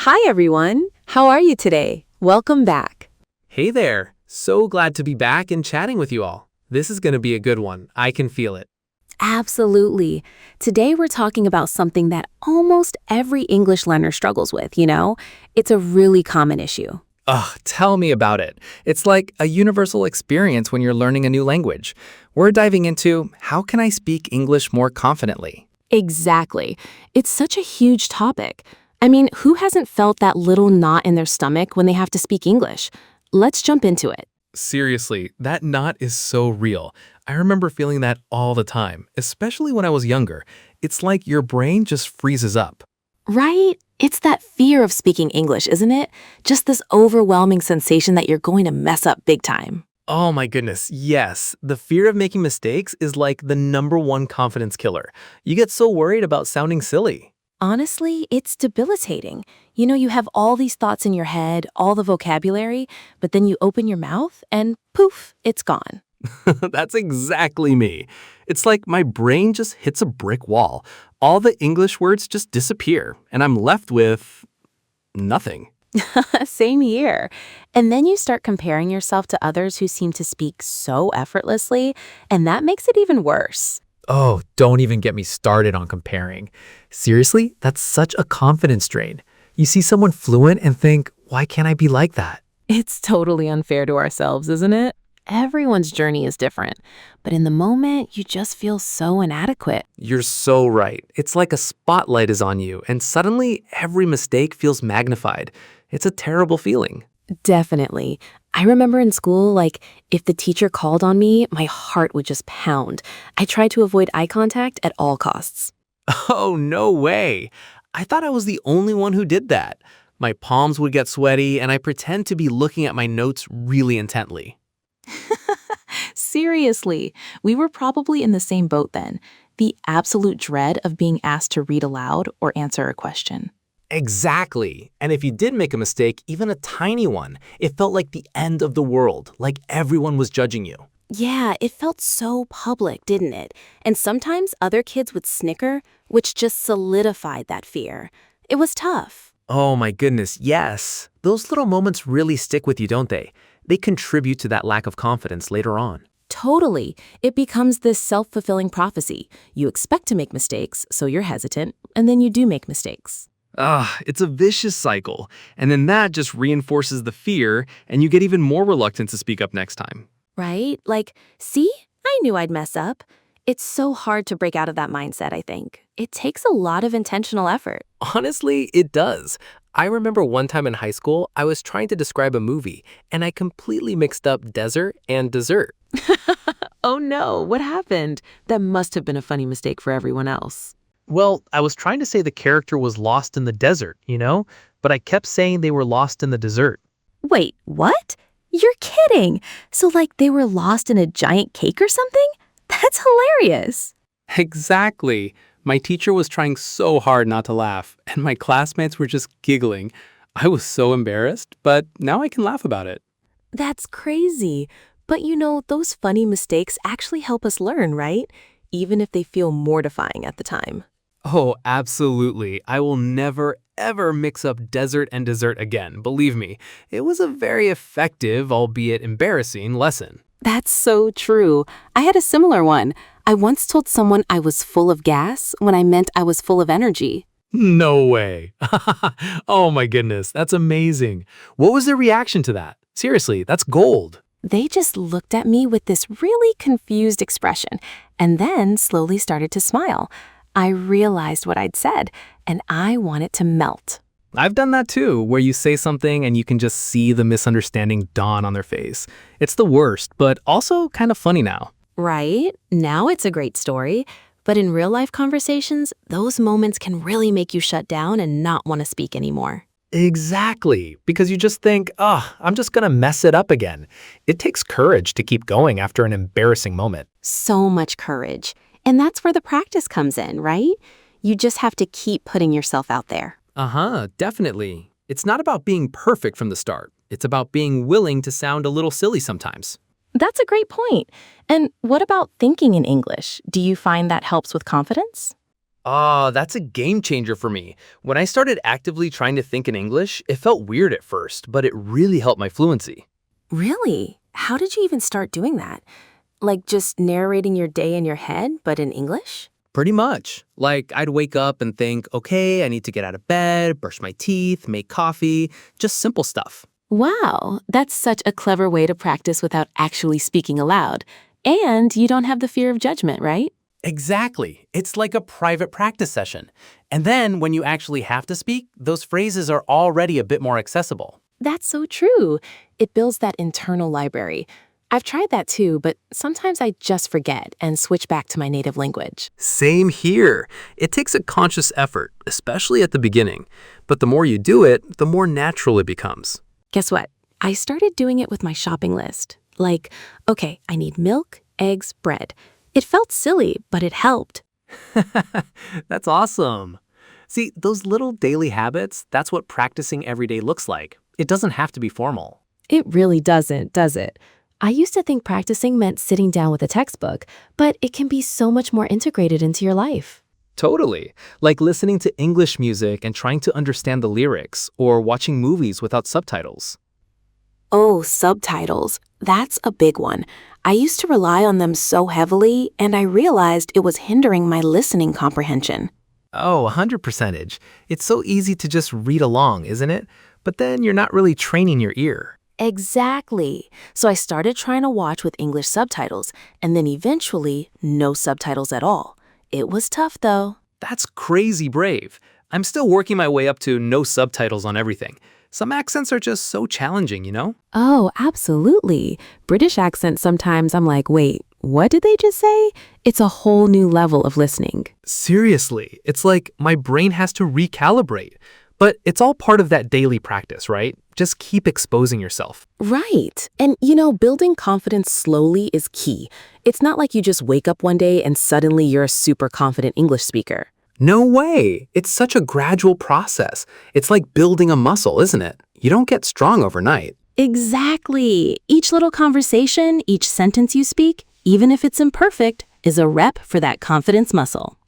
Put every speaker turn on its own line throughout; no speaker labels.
Hi, everyone. How are you today? Welcome back.
Hey there! So glad to be back and chatting with you all. This is going to be a good one. I can feel it.
Absolutely. Today, we're talking about something that almost every English learner struggles with, you know? It's a really common issue.
Ugh, tell me about it. It's like a universal experience when you're learning a new language. We're diving into how can I speak English more confidently?
Exactly. It's such a huge topic. I mean, who hasn't felt that little knot in their stomach when they have to speak English? Let's jump into it.
Seriously, that knot is so real. I remember feeling that all the time, especially when I was younger. It's like your brain just freezes up.
Right? It's that fear of speaking English, isn't it? Just this overwhelming sensation that you're going to mess up big time.
Oh my goodness, yes. The fear of making mistakes is like the #1 confidence killer. You get so worried about sounding silly.
Honestly, it's debilitating. You know, you have all these thoughts in your head, all the vocabulary, but then you open your mouth and poof, it's gone.
That's exactly me. It's like my brain just hits a brick wall. All the English words just disappear, and I'm left with nothing.
Same here. And then you start comparing yourself to others who seem to speak so effortlessly, and that makes it even worse.
Oh, don't even get me started on comparing. Seriously, that's such a confidence drain. You see someone fluent and think, why can't I be like that?
It's totally unfair to ourselves, isn't it? Everyone's journey is different, but in the moment, you just feel so inadequate.
You're so right. It's like a spotlight is on you, and suddenly every mistake feels magnified. It's a terrible feeling.
Definitely. I remember in school, if the teacher called on me, my heart would just pound. I tried to avoid eye contact at all costs.
Oh, no way. I thought I was the only one who did that. My palms would get sweaty, and I pretend to be looking at my notes really intently.
Seriously, we were probably in the same boat then. The absolute dread of being asked to read aloud or answer a question.
Exactly. And if you did make a mistake, even a tiny one, it felt like the end of the world, like everyone was judging you.
Yeah, it felt so public, didn't it? And sometimes other kids would snicker, which just solidified that fear. It was tough.
Oh my goodness, yes. Those little moments really stick with you, don't they? They contribute to that lack of confidence later on.
Totally. It becomes this self-fulfilling prophecy. You expect to make mistakes, so you're hesitant, and then you do make mistakes.
It's a vicious cycle. And then that just reinforces the fear, and you get even more reluctant to speak up next time.
Right? See? I knew I'd mess up. It's so hard to break out of that mindset, I think. It takes a lot of intentional effort.
Honestly, it does. I remember one time in high school, I was trying to describe a movie, and I completely mixed up desert and dessert.
Oh no, what happened? That must have been a funny mistake for everyone else.
Well, I was trying to say the character was lost in the desert, but I kept saying they were lost in the dessert.
Wait, what? You're kidding! So they were lost in a giant cake or something? That's hilarious!
Exactly. My teacher was trying so hard not to laugh, and my classmates were just giggling. I was so embarrassed, but now I can laugh about it.
That's crazy. But those funny mistakes actually help us learn, right? Even if they feel mortifying at the time.
Oh, absolutely. I will never, ever mix up desert and dessert again. Believe me, it was a very effective, albeit embarrassing, lesson.
That's so true. I had a similar one. I once told someone I was full of gas when I meant I was full of energy.
No way. Oh my goodness, that's amazing. What was their reaction to that? Seriously, that's gold.
They just looked at me with this really confused expression and then slowly started to smile. I realized what I'd said, and I wanted to melt.
I've done that too, where you say something and you can just see the misunderstanding dawn on their face. It's the worst, but also kind of funny now.
Right? Now it's a great story. But in real-life conversations, those moments can really make you shut down and not want to speak anymore.
Exactly, because you just think, I'm just gonna mess it up again. It takes courage to keep going after an embarrassing moment.
So much courage. And that's where the practice comes in, right? You just have to keep putting yourself out there.
Definitely. It's not about being perfect from the start. It's about being willing to sound a little silly sometimes.
That's a great point. And what about thinking in English? Do you find that helps with confidence?
Oh, that's a game changer for me. When I started actively trying to think in English, it felt weird at first, but it really helped my fluency.
Really? How did you even start doing that? Like just narrating your day in your head, but in English?
Pretty much. Like, I'd wake up and think, okay, I need to get out of bed, brush my teeth, make coffee, just simple stuff.
Wow, that's such a clever way to practice without actually speaking aloud. And you don't have the fear of judgment, right?
Exactly. It's like a private practice session. And then when you actually have to speak, those phrases are already a bit more accessible.
That's so true. It builds that internal library. I've tried that too, but sometimes I just forget and switch back to my native language.
Same here. It takes a conscious effort, especially at the beginning. But the more you do it, the more natural it becomes.
Guess what? I started doing it with my shopping list. Like, okay, I need milk, eggs, bread. It felt silly, but it helped.
That's awesome. See, those little daily habits, that's what practicing every day looks like. It doesn't have to be formal.
It really doesn't, does it? I used to think practicing meant sitting down with a textbook, but it can be so much more integrated into your life.
Totally. Like listening to English music and trying to understand the lyrics, or watching movies without subtitles.
Oh, subtitles. That's a big one. I used to rely on them so heavily, and I realized it was hindering my listening comprehension.
Oh, 100%. It's so easy to just read along, isn't it? But then you're not really training your ear.
Exactly. So I started trying to watch with English subtitles, and then eventually no subtitles at all. It was tough, though.
That's crazy brave. I'm still working my way up to no subtitles on everything. Some accents are just so challenging, you know?
Oh, absolutely. British accents, sometimes I'm like, wait, what did they just say? It's a whole new level of listening.
Seriously, it's like my brain has to recalibrate. But it's all part of that daily practice, right? Just keep exposing yourself.
Right. And building confidence slowly is key. It's not like you just wake up one day and suddenly you're a super confident English speaker.
No way. It's such a gradual process. It's like building a muscle, isn't it? You don't get strong overnight.
Exactly. Each little conversation, each sentence you speak, even if it's imperfect, is a rep for that confidence muscle.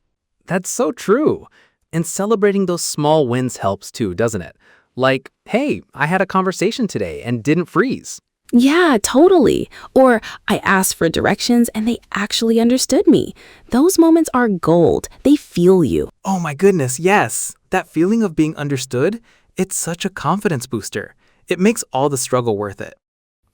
That's so true. And celebrating those small wins helps too, doesn't it? Like, hey, I had a conversation today and didn't freeze.
Yeah, totally. Or I asked for directions and they actually understood me. Those moments are gold. They feel you.
Oh my goodness, yes. That feeling of being understood, it's such a confidence booster. It makes all the struggle worth it.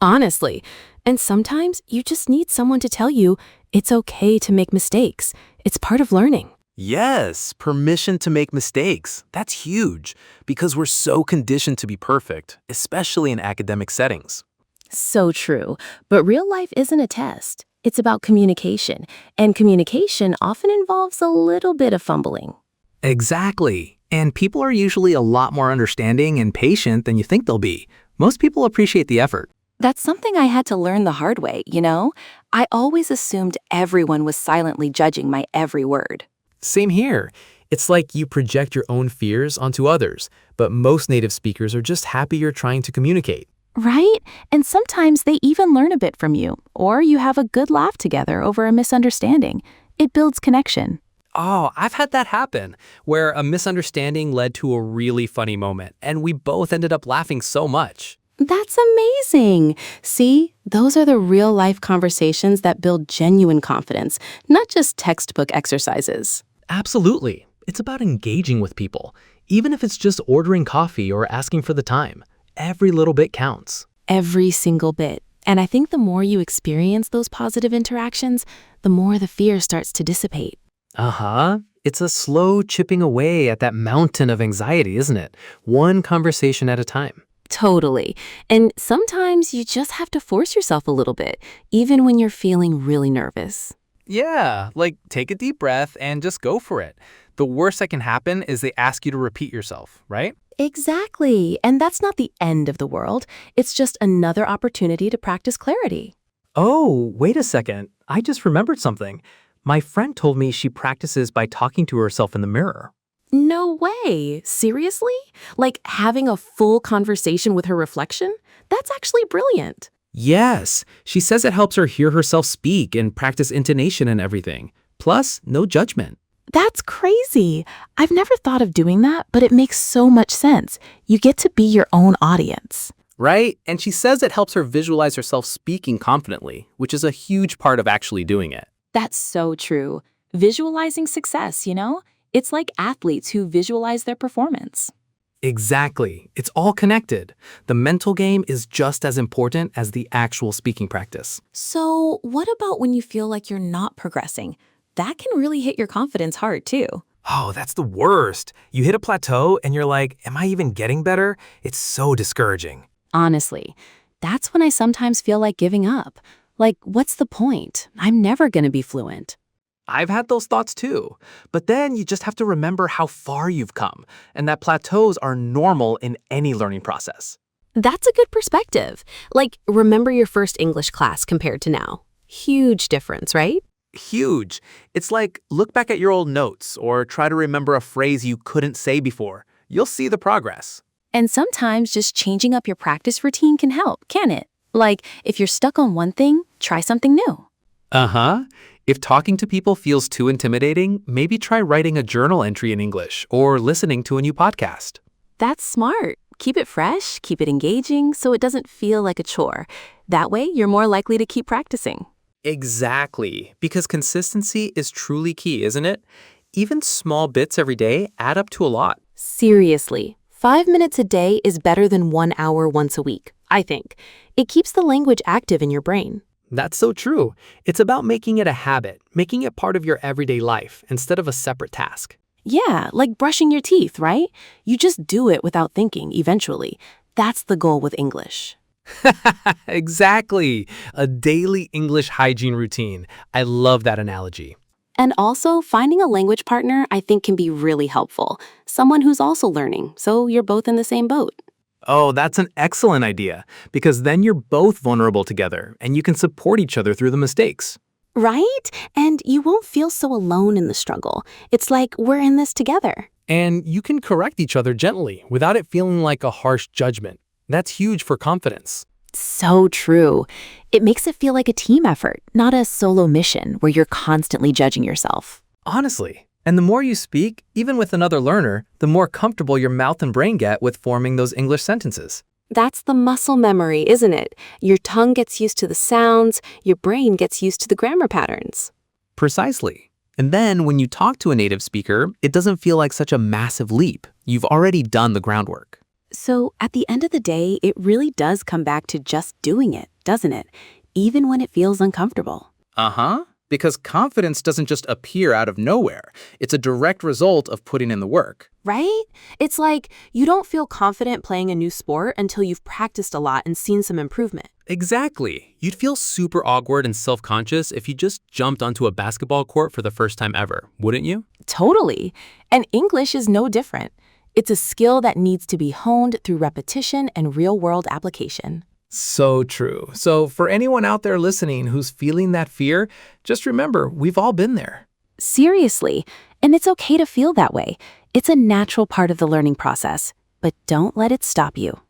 Honestly. And sometimes you just need someone to tell you it's okay to make mistakes. It's part of learning.
Yes, permission to make mistakes. That's huge because we're so conditioned to be perfect, especially in academic settings.
So true. But real life isn't a test. It's about communication. And communication often involves a little bit of fumbling.
Exactly. And people are usually a lot more understanding and patient than you think they'll be. Most people appreciate the effort.
That's something I had to learn the hard way, I always assumed everyone was silently judging my every word.
Same here. It's like you project your own fears onto others, but most native speakers are just happy you're trying to communicate.
Right? And sometimes they even learn a bit from you, or you have a good laugh together over a misunderstanding. It builds connection.
Oh, I've had that happen, where a misunderstanding led to a really funny moment, and we both ended up laughing so much.
That's amazing. See, those are the real life conversations that build genuine confidence, not just textbook exercises.
Absolutely. It's about engaging with people, even if it's just ordering coffee or asking for the time. Every little bit counts.
Every single bit. And I think the more you experience those positive interactions, the more the fear starts to dissipate.
Uh-huh. It's a slow chipping away at that mountain of anxiety, isn't it? One conversation at a time.
Totally. And sometimes you just have to force yourself a little bit, even when you're feeling really nervous.
Yeah, like take a deep breath and just go for it. The worst that can happen is they ask you to repeat yourself, right?
Exactly. And that's not the end of the world. It's just another opportunity to practice clarity.
Oh, wait a second. I just remembered something. My friend told me she practices by talking to herself in the mirror.
No way. Seriously? Like having a full conversation with her reflection? That's actually brilliant.
Yes, she says it helps her hear herself speak and practice intonation and everything. Plus, no judgment.
That's crazy. I've never thought of doing that, but it makes so much sense. You get to be your own audience.
Right? And she says it helps her visualize herself speaking confidently, which is a huge part of actually doing it.
That's so true. Visualizing success, It's like athletes who visualize their performance.
Exactly. It's all connected. The mental game is just as important as the actual speaking practice.
So, what about when you feel like you're not progressing? That can really hit your confidence hard, too.
Oh, that's the worst. You hit a plateau and you're like, am I even getting better? It's so discouraging.
Honestly, that's when I sometimes feel like giving up. Like, what's the point? I'm never going to be fluent.
I've had those thoughts too. But then you just have to remember how far you've come and that plateaus are normal in any learning process.
That's a good perspective. Like, remember your first English class compared to now. Huge difference, right?
Huge. It's like look back at your old notes or try to remember a phrase you couldn't say before. You'll see the progress.
And sometimes just changing up your practice routine can help, can it? Like, if you're stuck on one thing, try something new.
Uh-huh. If talking to people feels too intimidating, maybe try writing a journal entry in English or listening to a new podcast.
That's smart. Keep it fresh, keep it engaging, so it doesn't feel like a chore. That way, you're more likely to keep practicing.
Exactly. Because consistency is truly key, isn't it? Even small bits every day add up to a lot.
Seriously, 5 minutes a day is better than 1 hour once a week, I think. It keeps the language active in your brain.
That's so true. It's about making it a habit, making it part of your everyday life instead of a separate task.
Yeah, like brushing your teeth, right? You just do it without thinking eventually. That's the goal with English.
Exactly. A daily English hygiene routine. I love that analogy.
And also, finding a language partner I think can be really helpful. Someone who's also learning, so you're both in the same boat.
Oh, that's an excellent idea, because then you're both vulnerable together and you can support each other through the mistakes.
Right? And you won't feel so alone in the struggle. It's like we're in this together.
And you can correct each other gently without it feeling like a harsh judgment. That's huge for confidence.
So true. It makes it feel like a team effort, not a solo mission where you're constantly judging yourself.
Honestly. And the more you speak, even with another learner, the more comfortable your mouth and brain get with forming those English sentences.
That's the muscle memory, isn't it? Your tongue gets used to the sounds, your brain gets used to the grammar patterns.
Precisely. And then when you talk to a native speaker, it doesn't feel like such a massive leap. You've already done the groundwork.
So at the end of the day, it really does come back to just doing it, doesn't it? Even when it feels uncomfortable.
Uh-huh. Because confidence doesn't just appear out of nowhere. It's a direct result of putting in the work.
Right? It's like you don't feel confident playing a new sport until you've practiced a lot and seen some improvement.
Exactly. You'd feel super awkward and self-conscious if you just jumped onto a basketball court for the first time ever, wouldn't you?
Totally. And English is no different. It's a skill that needs to be honed through repetition and real-world application.
So true. So for anyone out there listening who's feeling that fear, just remember, we've all been there.
Seriously. And it's okay to feel that way. It's a natural part of the learning process. But don't let it stop you.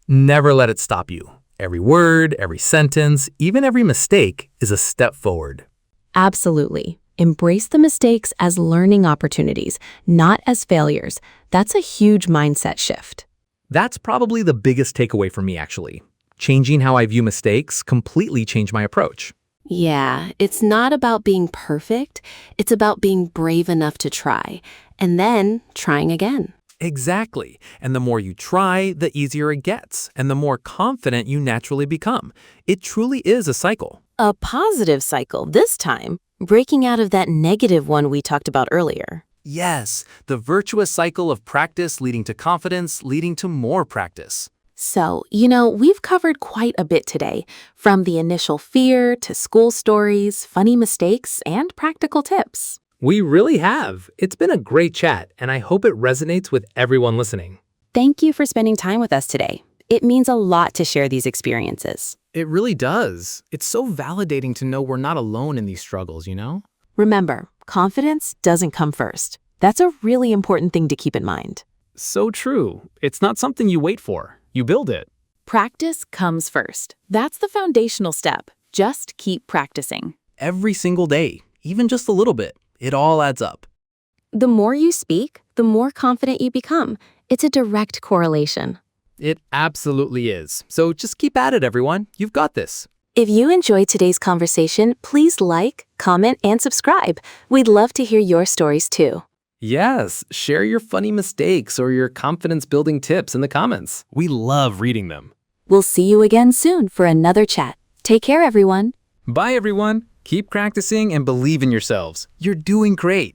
Never let it stop you. Every word, every sentence, even every mistake is a step forward.
Absolutely. Embrace the mistakes as learning opportunities, not as failures. That's a huge mindset shift.
That's probably the biggest takeaway for me, actually. Changing how I view mistakes completely changed my approach.
Yeah, it's not about being perfect. It's about being brave enough to try, and then trying again.
Exactly. And the more you try, the easier it gets, and the more confident you naturally become. It truly is a cycle.
A positive cycle this time, breaking out of that negative one we talked about earlier.
Yes, the virtuous cycle of practice leading to confidence, leading to more practice.
So, we've covered quite a bit today, from the initial fear to school stories, funny mistakes, and practical tips.
We really have. It's been a great chat, and I hope it resonates with everyone listening.
Thank you for spending time with us today. It means a lot to share these experiences.
It really does. It's so validating to know we're not alone in these struggles,
Remember, confidence doesn't come first. That's a really important thing to keep in mind.
So true. It's not something you wait for. You build it.
Practice comes first. That's the foundational step. Just keep practicing.
Every single day, even just a little bit. It all adds up.
The more you speak, the more confident you become. It's a direct correlation.
It absolutely is. So just keep at it, everyone. You've got this.
If you enjoyed today's conversation, please like, comment, and subscribe. We'd love to hear your stories too.
Yes, share your funny mistakes or your confidence-building tips in the comments.
We love reading them.
We'll see you again soon for another chat. Take care, everyone.
Bye, everyone. Keep practicing and believe in yourselves. You're doing great.